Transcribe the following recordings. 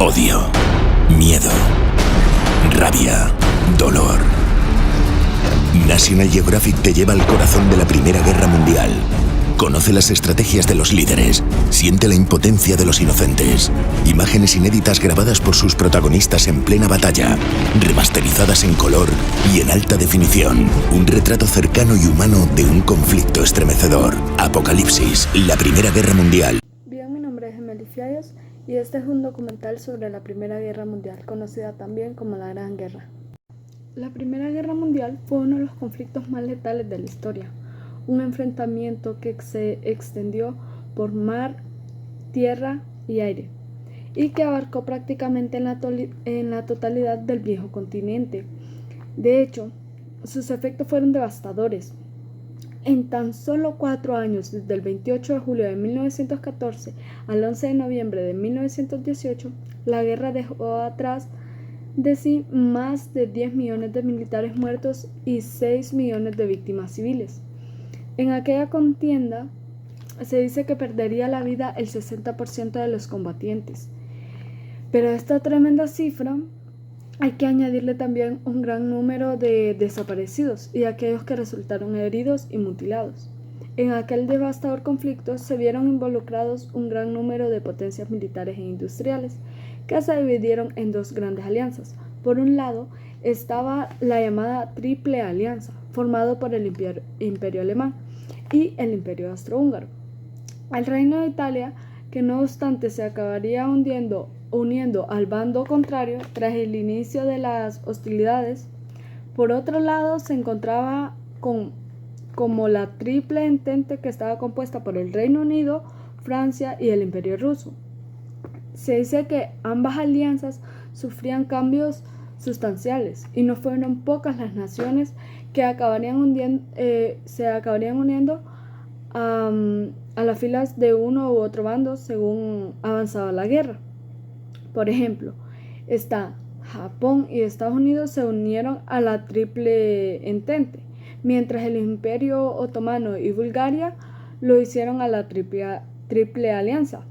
Odio, miedo, rabia, dolor. National Geographic te lleva al corazón de la Primera Guerra Mundial. Conoce las estrategias de los líderes, siente la impotencia de los inocentes. Imágenes inéditas grabadas por sus protagonistas en plena batalla, remasterizadas en color y en alta definición. Un retrato cercano y humano de un conflicto estremecedor. Apocalipsis, la Primera Guerra Mundial. Bien, mi nombre es Emily Fiallos y este es un documental sobre la Primera Guerra Mundial, conocida también como la Gran Guerra. La Primera Guerra Mundial fue uno de los conflictos más letales de la historia. Un enfrentamiento que se extendió por mar, tierra y aire, y que abarcó prácticamente en la totalidad del viejo continente. De hecho, sus efectos fueron devastadores. En tan solo 4 años, desde el 28 de julio de 1914 al 11 de noviembre de 1918, la guerra dejó atrás de sí más de 10 millones de militares muertos y 6 millones de víctimas civiles. En aquella contienda se dice que perdería la vida el 60% de los combatientes. Pero a esta tremenda cifra hay que añadirle también un gran número de desaparecidos y aquellos que resultaron heridos y mutilados. En aquel devastador conflicto se vieron involucrados un gran número de potencias militares e industriales que se dividieron en dos grandes alianzas. Por un lado estaba la llamada Triple Alianza, formado por el Imperio Alemán y el Imperio Austrohúngaro. El Reino de Italia, que no obstante se acabaría uniendo al bando contrario tras el inicio de las hostilidades. Por otro lado se encontraba como la Triple Entente, que estaba compuesta por el Reino Unido, Francia y el Imperio Ruso. Se dice que ambas alianzas sufrían cambios sustanciales y no fueron pocas las naciones que se acabarían uniendo a las filas de uno u otro bando según avanzaba la guerra. Por ejemplo, Japón y Estados Unidos se unieron a la Triple Entente, mientras el Imperio Otomano y Bulgaria lo hicieron a la Triple Alianza.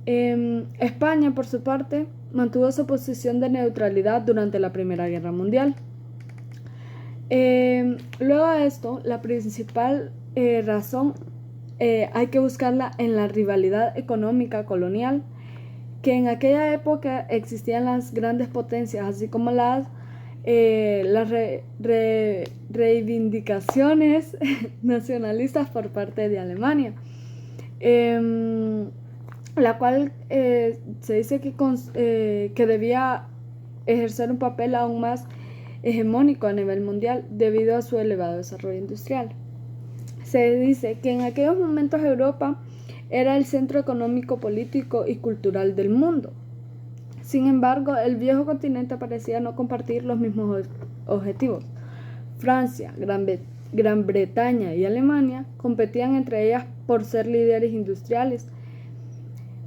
España, por su parte, mantuvo su posición de neutralidad durante la Primera Guerra Mundial. Luego de esto, la principal razón hay que buscarla en la rivalidad económica colonial, que en aquella época existían las grandes potencias, así como las reivindicaciones nacionalistas por parte de Alemania, la cual se dice que debía ejercer un papel aún más hegemónico a nivel mundial debido a su elevado desarrollo industrial. Se dice que en aquellos momentos Europa era el centro económico, político y cultural del mundo. Sin embargo, el viejo continente parecía no compartir los mismos objetivos. Francia, Gran Bretaña y Alemania competían entre ellas por ser líderes industriales.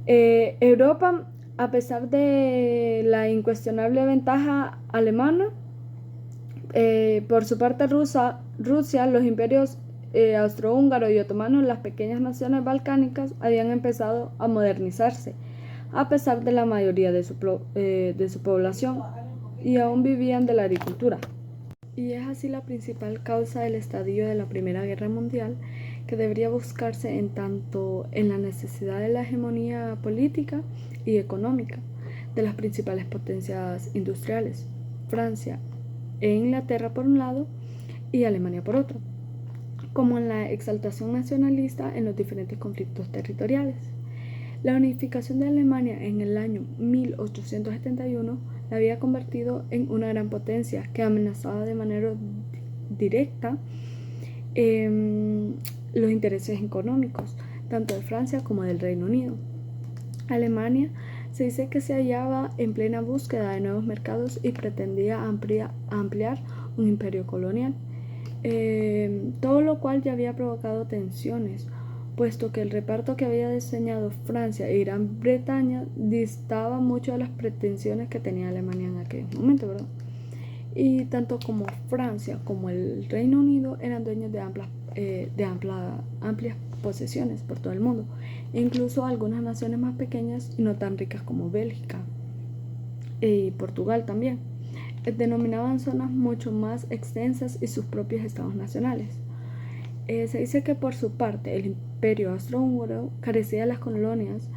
Europa, a pesar de la incuestionable ventaja alemana, por su parte Rusia, los imperios austrohúngaro y otomano, las pequeñas naciones balcánicas habían empezado a modernizarse, a pesar de la mayoría de su población, y aún vivían de la agricultura. Y es así la principal causa del estadio de la Primera Guerra Mundial, que debería buscarse tanto en la necesidad de la hegemonía política y económica de las principales potencias industriales, Francia e Inglaterra por un lado y Alemania por otro, como en la exaltación nacionalista en los diferentes conflictos territoriales. La unificación de Alemania en el año 1871 la había convertido en una gran potencia que amenazaba de manera directa los intereses económicos, tanto de Francia como del Reino Unido. Alemania se dice que se hallaba en plena búsqueda de nuevos mercados y pretendía ampliar un imperio colonial. Todo lo cual ya había provocado tensiones, puesto que el reparto que había diseñado Francia y Gran Bretaña distaba mucho de las pretensiones que tenía Alemania en aquel momento, ¿verdad? Y tanto como Francia como el Reino Unido eran dueños de amplias posesiones por todo el mundo, e incluso algunas naciones más pequeñas y no tan ricas como Bélgica. y Portugal también. Denominaban zonas mucho más extensas y sus propios estados nacionales. Se dice que por su parte el imperio austrohúngaro carecía de las colonias,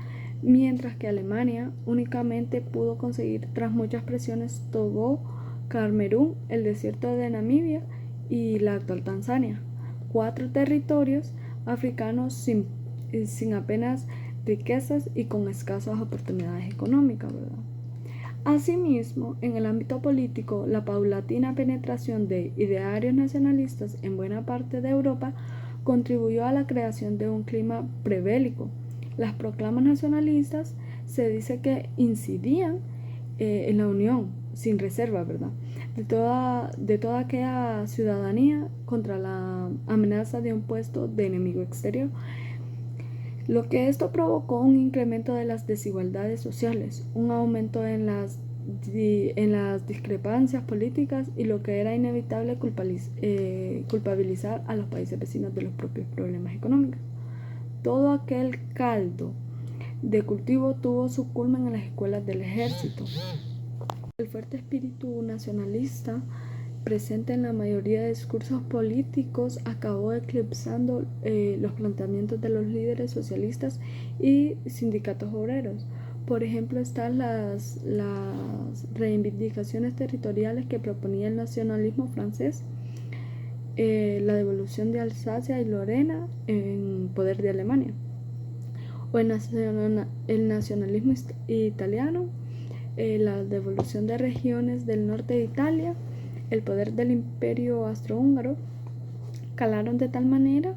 mientras que Alemania únicamente pudo conseguir, tras muchas presiones, Togo, Camerún, el desierto de Namibia y la actual Tanzania, 4 territorios africanos sin apenas riquezas y con escasas oportunidades económicas, ¿verdad? Asimismo, en el ámbito político, la paulatina penetración de idearios nacionalistas en buena parte de Europa contribuyó a la creación de un clima prebélico. Las proclamas nacionalistas se dice que incidían en la unión, sin reserva, ¿verdad?, de toda aquella ciudadanía contra la amenaza de un puesto de enemigo exterior. Lo que esto provocó un incremento de las desigualdades sociales, un aumento en las discrepancias políticas y lo que era inevitable culpabilizar a los países vecinos de los propios problemas económicos. Todo aquel caldo de cultivo tuvo su culmen en las escuelas del ejército. El fuerte espíritu nacionalista presente en la mayoría de discursos políticos acabó eclipsando los planteamientos de los líderes socialistas y sindicatos obreros. Por ejemplo, están las reivindicaciones territoriales que proponía el nacionalismo francés, la devolución de Alsacia y Lorena en poder de Alemania, o el nacionalismo italiano, la devolución de regiones del norte de Italia, el poder del imperio austrohúngaro, calaron de tal manera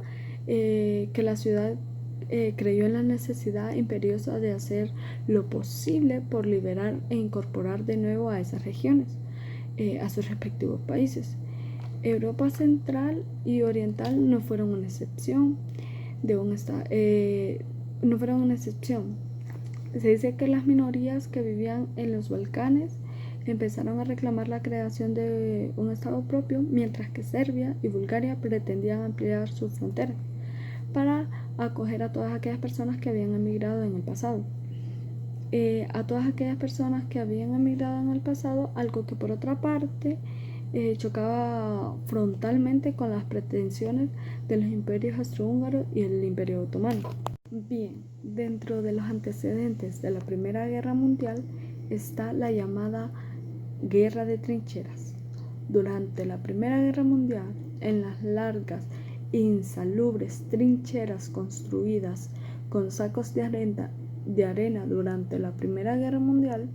que la ciudad creyó en la necesidad imperiosa de hacer lo posible por liberar e incorporar de nuevo a esas regiones, a sus respectivos países. Europa Central y Oriental no fueron una excepción. Se dice que las minorías que vivían en los Balcanes empezaron a reclamar la creación de un estado propio, mientras que Serbia y Bulgaria pretendían ampliar sus fronteras para acoger a todas aquellas personas que habían emigrado en el pasado. Algo que por otra parte chocaba frontalmente con las pretensiones de los imperios austrohúngaro y el imperio otomano. Bien, dentro de los antecedentes de la Primera Guerra Mundial está la llamada Guerra de Trincheras. Durante la Primera Guerra Mundial, en las largas e insalubres trincheras construidas con sacos de arena durante la Primera Guerra Mundial,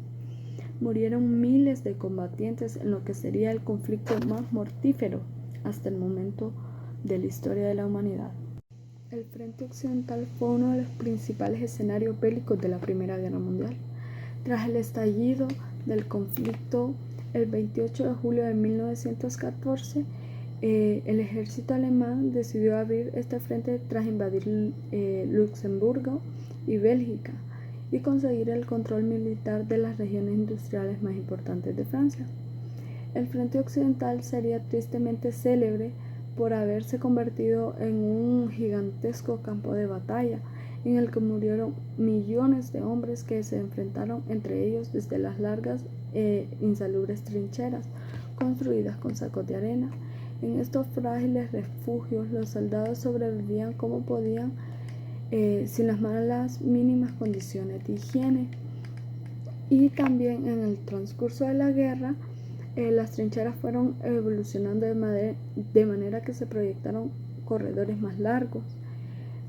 murieron miles de combatientes en lo que sería el conflicto más mortífero hasta el momento de la historia de la humanidad. El Frente Occidental fue uno de los principales escenarios bélicos de la Primera Guerra Mundial. Tras el estallido del conflicto el 28 de julio de 1914, el ejército alemán decidió abrir este frente tras invadir Luxemburgo y Bélgica y conseguir el control militar de las regiones industriales más importantes de Francia. El Frente Occidental sería tristemente célebre por haberse convertido en un gigantesco campo de batalla en el que murieron millones de hombres que se enfrentaron entre ellos desde las largas e insalubres trincheras construidas con sacos de arena. En estos frágiles refugios los soldados sobrevivían como podían, sin las más mínimas condiciones de higiene. Y también en el transcurso de la guerra, las trincheras fueron evolucionando de manera que se proyectaron corredores más largos,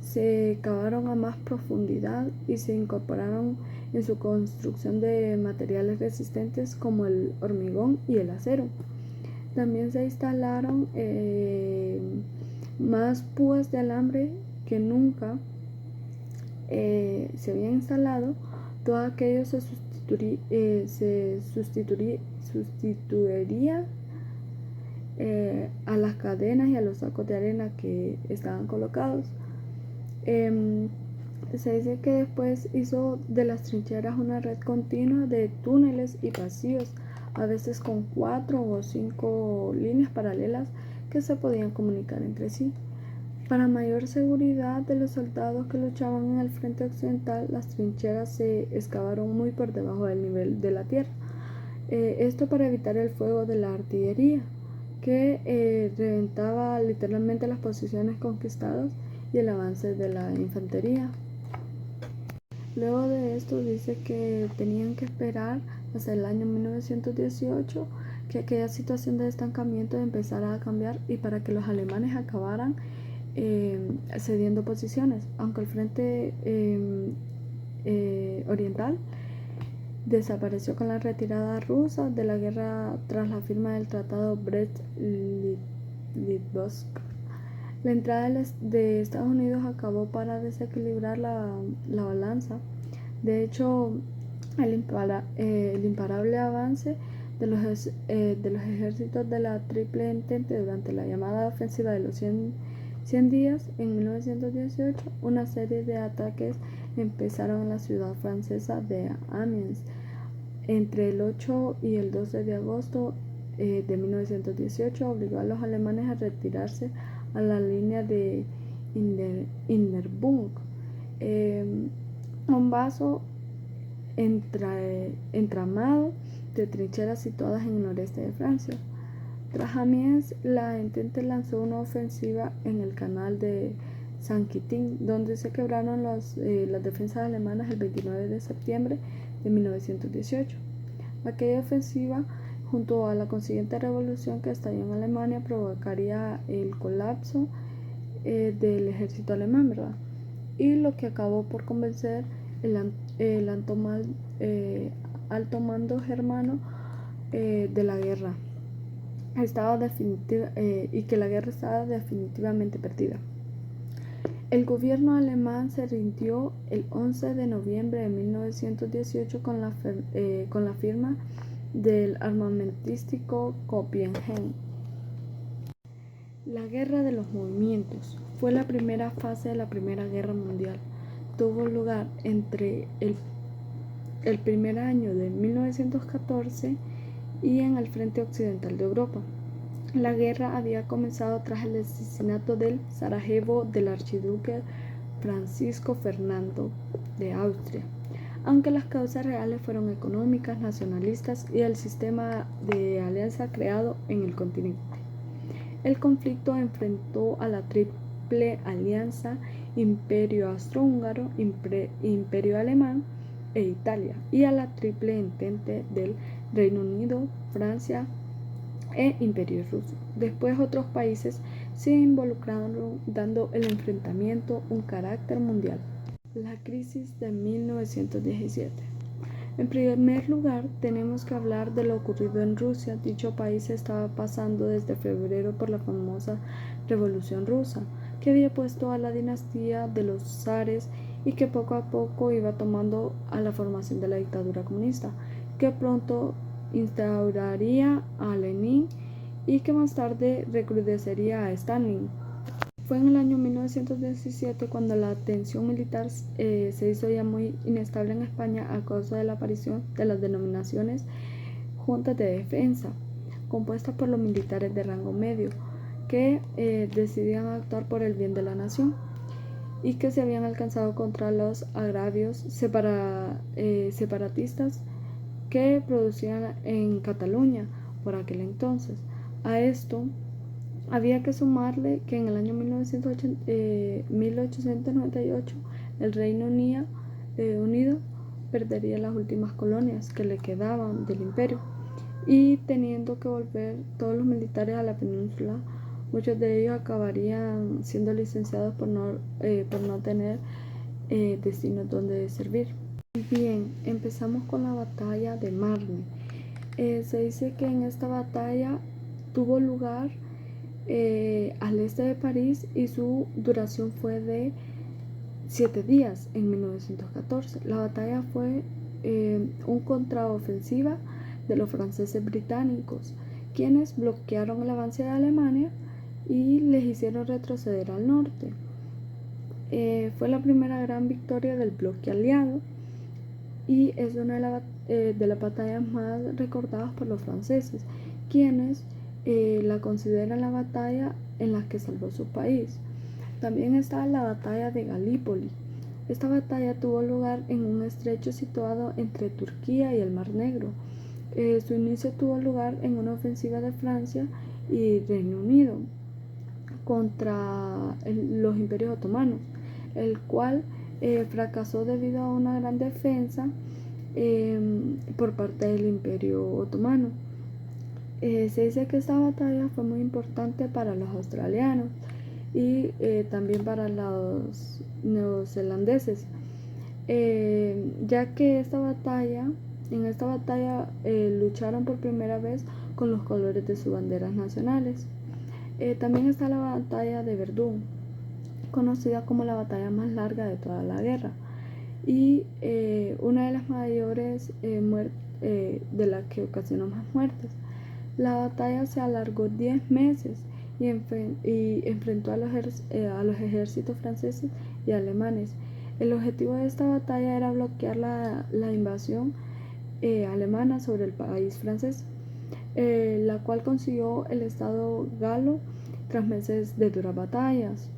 se cavaron a más profundidad y se incorporaron en su construcción de materiales resistentes como el hormigón y el acero. También se instalaron más púas de alambre que nunca se habían instalado. Todo aquello se sustituiría a las cadenas y a los sacos de arena que estaban colocados. Se dice que después hizo de las trincheras una red continua de túneles y pasillos, a veces con 4 o 5 líneas paralelas que se podían comunicar entre sí. Para mayor seguridad de los soldados que luchaban en el frente occidental, las trincheras se excavaron muy por debajo del nivel de la tierra, Esto para evitar el fuego de la artillería, que reventaba literalmente las posiciones conquistadas y el avance de la infantería. Luego de esto dice que tenían que esperar hasta el año 1918 que aquella situación de estancamiento empezara a cambiar y para que los alemanes acabaran cediendo posiciones, aunque el frente oriental desapareció con la retirada rusa de la guerra tras la firma del tratado Brest-Litovsk. La entrada de Estados Unidos acabó para desequilibrar la balanza. De hecho, el imparable avance de los ejércitos de la Triple Entente durante la llamada ofensiva de los 100 días en 1918, una serie de ataques empezaron en la ciudad francesa de Amiens entre el 8 y el 12 de agosto de 1918, obligó a los alemanes a retirarse a la línea de Hindenburg, un vasto entramado de trincheras situadas en el noreste de Francia. Tras Amiens, la Entente lanzó una ofensiva en el canal de Saint-Quentin, donde se quebraron las defensas alemanas el 29 de septiembre de 1918. Aquella ofensiva, junto a la consiguiente revolución que estalló en Alemania, provocaría el colapso del ejército alemán, ¿verdad? Y lo que acabó por convencer el alto mando germano de la guerra y que la guerra estaba definitivamente perdida. El gobierno alemán se rindió el 11 de noviembre de 1918 con la firma del armamentístico Copenhague. La Guerra de los Movimientos fue la primera fase de la Primera Guerra Mundial. Tuvo lugar entre el primer año de 1914 y en el frente occidental de Europa. La guerra había comenzado tras el asesinato del Sarajevo del archiduque Francisco Fernando de Austria, aunque las causas reales fueron económicas, nacionalistas y el sistema de alianza creado en el continente. El conflicto enfrentó a la Triple Alianza, Imperio Austrohúngaro, Imperio Alemán e Italia, y a la Triple Entente del Reino Unido, Francia e Imperio Ruso. Después otros países se involucraron, dando el enfrentamiento un carácter mundial. La crisis de 1917. En primer lugar, tenemos que hablar de lo ocurrido en Rusia. Dicho país estaba pasando desde febrero por la famosa Revolución Rusa, que había puesto a la dinastía de los zares y que poco a poco iba tomando a la formación de la dictadura comunista, que pronto instauraría a Lenin y que más tarde recrudecería a Stalin. Fue en el año 1917 cuando la tensión militar se hizo ya muy inestable en España a causa de la aparición de las denominaciones juntas de defensa, compuestas por los militares de rango medio, que decidían actuar por el bien de la nación y que se habían alcanzado contra los agravios separatistas que producían en Cataluña por aquel entonces. A esto había que sumarle que en el año 1898 el Reino Unido perdería las últimas colonias que le quedaban del imperio y teniendo que volver todos los militares a la península, muchos de ellos acabarían siendo licenciados por no tener destinos donde servir. Bien, empezamos con la batalla de Marne. Se dice que en esta batalla tuvo lugar al este de París y su duración fue de 7 días en 1914. La batalla fue un contraofensiva de los franceses británicos, quienes bloquearon el avance de Alemania y les hicieron retroceder al norte. Fue la primera gran victoria del bloque aliado y es una de las batallas más recordadas por los franceses, quienes la consideran la batalla en la que salvó su país. También está la batalla de Galípoli. Esta batalla tuvo lugar en un estrecho situado entre Turquía y el Mar Negro. Su inicio tuvo lugar en una ofensiva de Francia y Reino Unido contra los imperios otomanos, el cual fracasó debido a una gran defensa por parte del imperio otomano. Se dice que esta batalla fue muy importante para los australianos y también para los neozelandeses, ya que en esta batalla lucharon por primera vez con los colores de sus banderas nacionales. También está la batalla de Verdún, conocida como la batalla más larga de toda la guerra y una de las mayores de la que ocasionó más muertes. La batalla se alargó 10 meses y enfrentó a los ejércitos franceses y alemanes. El objetivo de esta batalla era bloquear la invasión alemana sobre el país francés, la cual consiguió el estado galo tras meses de duras batallas.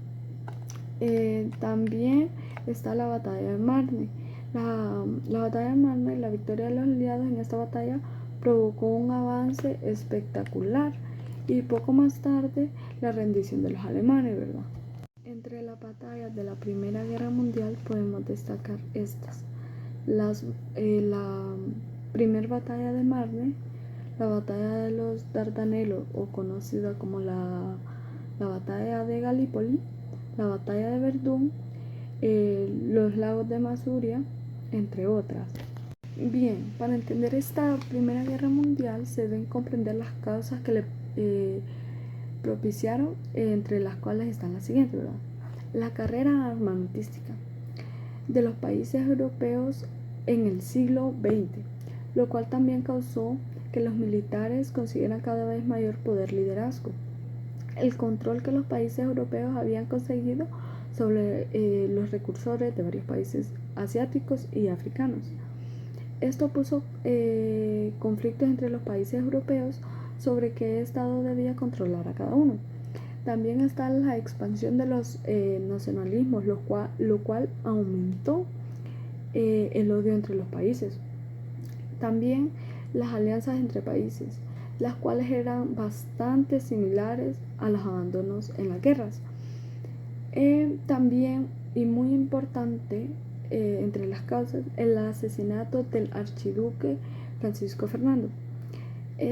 También está la batalla de Marne. La batalla de Marne, la victoria de los aliados en esta batalla provocó un avance espectacular y poco más tarde la rendición de los alemanes, ¿verdad? Entre las batallas de la Primera Guerra Mundial podemos destacar estas: la primera batalla de Marne, la batalla de los Dardanelos, o conocida como la batalla de Galípoli, la batalla de Verdún, los lagos de Masuria, entre otras. Bien, para entender esta Primera Guerra Mundial se deben comprender las causas que le propiciaron, entre las cuales están las siguientes, ¿verdad? La carrera armamentística de los países europeos en el siglo XX, lo cual también causó que los militares consiguieran cada vez mayor poder liderazgo. El control que los países europeos habían conseguido sobre los recursos de varios países asiáticos y africanos. Esto puso conflictos entre los países europeos sobre qué estado debía controlar a cada uno. También está la expansión de los nacionalismos, lo cual aumentó el odio entre los países. También las alianzas entre países, las cuales eran bastante similares a los abandonos en las guerras. También, y muy importante, entre las causas, el asesinato del archiduque Francisco Fernando.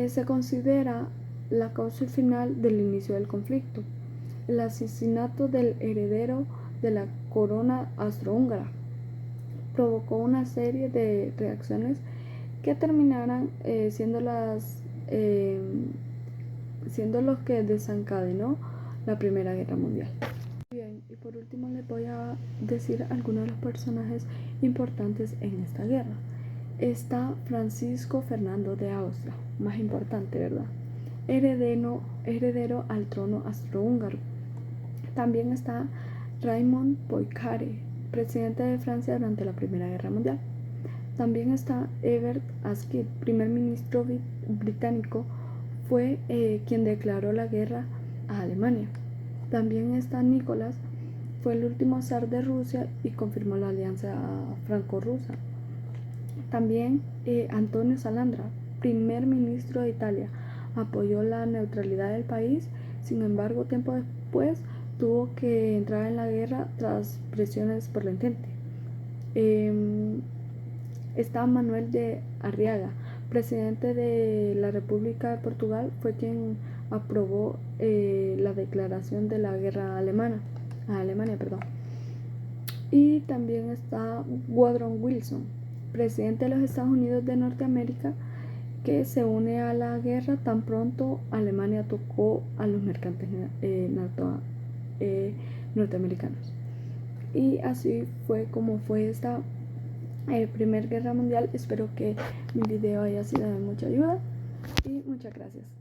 Se considera la causa final del inicio del conflicto. El asesinato del heredero de la corona austrohúngara provocó una serie de reacciones que terminaran siendo los que desencadenó la Primera Guerra Mundial. Bien, y por último les voy a decir algunos de los personajes importantes en esta guerra. Está Francisco Fernando de Austria, más importante, ¿verdad? Heredero al trono austrohúngaro. También está Raymond Poincaré, presidente de Francia durante la Primera Guerra Mundial. También está Herbert Asquith, primer ministro británico, fue quien declaró la guerra a Alemania. También está Nicolás, fue el último zar de Rusia y confirmó la alianza franco-rusa. También Antonio Salandra, primer ministro de Italia, apoyó la neutralidad del país. Sin embargo, tiempo después tuvo que entrar en la guerra tras presiones por la Entente. Está Manuel de Arriaga, presidente de la República de Portugal, fue quien aprobó la declaración de la guerra a Alemania. Y también está Woodrow Wilson, presidente de los Estados Unidos de Norteamérica, que se une a la guerra tan pronto Alemania tocó a los mercantes norteamericanos. Y así fue como fue esta Primera Guerra Mundial. Espero que mi video haya sido de mucha ayuda y muchas gracias.